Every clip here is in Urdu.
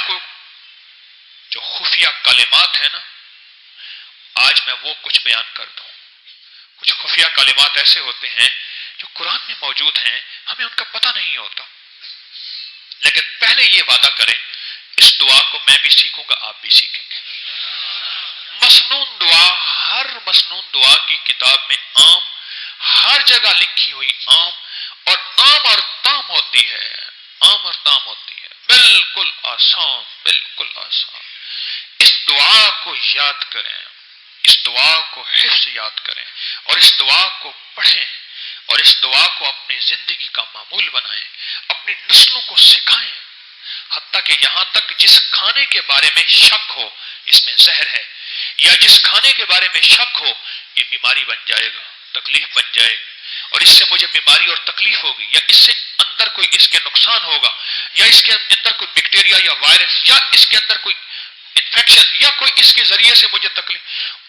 آپ کو جو خفیہ کلمات ہیں نا، آج میں وہ کچھ بیان کر دوں. کچھ خفیہ کلمات ایسے ہوتے ہیں جو قرآن میں موجود ہیں، ہمیں ان کا پتہ نہیں ہوتا. لیکن پہلے یہ وعدہ کریں، اس دعا کو میں بھی سیکھوں گا، آپ بھی سیکھیں گے. مسنون دعا، ہر مسنون دعا کی کتاب میں عام، ہر جگہ لکھی ہوئی عام اور تام ہوتی ہے. عام اور تام ہوتی ہے، بالکل آسان، بالکل آسان. اس دعا کو یاد کریں، اس دعا کو حفظ یاد کریں، اور اس دعا کو پڑھیں، اور اس دعا کو اپنی زندگی کا معمول بنائیں، اپنی نسلوں کو سکھائیں. حتیٰ کہ یہاں تک جس کھانے کے بارے میں شک ہو اس میں زہر ہے، یا جس کھانے کے بارے میں شک ہو یہ بیماری بن جائے گا، تکلیف بن جائے گی، اور اس سے مجھے بیماری اور تکلیف ہوگی، یا اس سے اندر کوئی اس کے نقصان ہوگا، یا اس کے اندر کوئی بیکٹیریا یا وائرس، یا اس کے اندر کوئی انفیکشن، یا کوئی اس کے ذریعے سے مجھے تکلیف،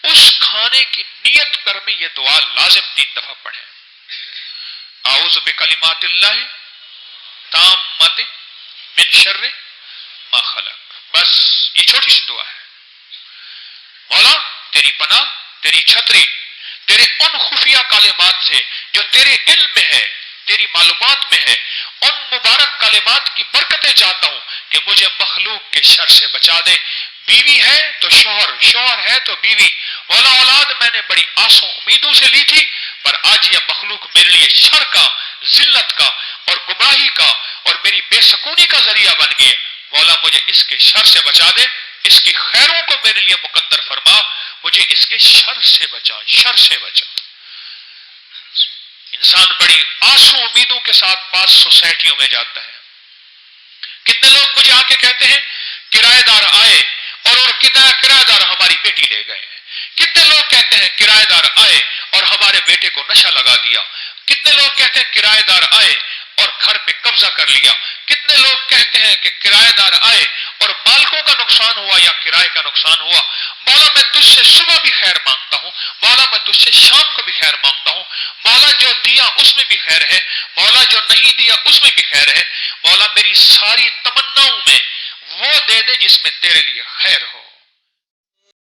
اس کھانے کی نیت کر میں یہ دعا لازم 3 دفعہ پڑھیں. اعوذ بکلمات اللہ تامات من شر ما خلق. بس یہ چھوٹی سی دعا ہے. مولا تیری پناہ، تیری چھتری تیرے ان خفیہ کلمات سے جو تیرے علم میں ہے، تیری معلومات میں ہے، ان مبارک کلمات کی برکتیں چاہتا ہوں کہ مجھے مخلوق کے شر سے بچا دے. بیوی ہے تو شوہر، شوہر ہے تو بیوی. مولا اولاد میں نے بڑی آسوں امیدوں سے لی تھی، پر آج یہ مخلوق میرے لیے شر کا، ذلت کا اور گمراہی کا اور میری بے سکونی کا ذریعہ بن گئے. مولا مجھے اس کے شر سے بچا دے، اس کی خیروں کو میرے لیے مقدر فرما، مجھے اس کے شر سے بچا، شر سے بچا. انسان بڑی آسوں امیدوں کے ساتھ بعض سوسائٹیوں میں جاتا ہے. کتنے لوگ مجھے آ کے کہتے ہیں کرایہ دار آئے اور کرایہ دار ہماری بیٹی لے گئے. کتنے لوگ کہتے ہیں کرایہ دار آئے اور ہمارے بیٹے کو نشہ لگا دیا. کتنے لوگ کہتے ہیں کرایہ دار آئے اور گھر پہ قبضہ کر لیا. کتنے لوگ کہتے ہیں کہ کرایہ دار آئے اور مالکوں کا نقصان ہوا یا کرائے کا نقصان ہوا. مولا میں تجھ سے صبح بھی خیر مانگتا ہوں، مولا میں تجھ سے شام کو بھی خیر مانگتا ہوں. مولا جو دیا اس میں بھی خیر ہے، مولا جو نہیں دیا اس میں بھی خیر ہے. مولا میری ساری تمناؤں میں وہ دے دے جس میں تیرے لیے خیر ہو.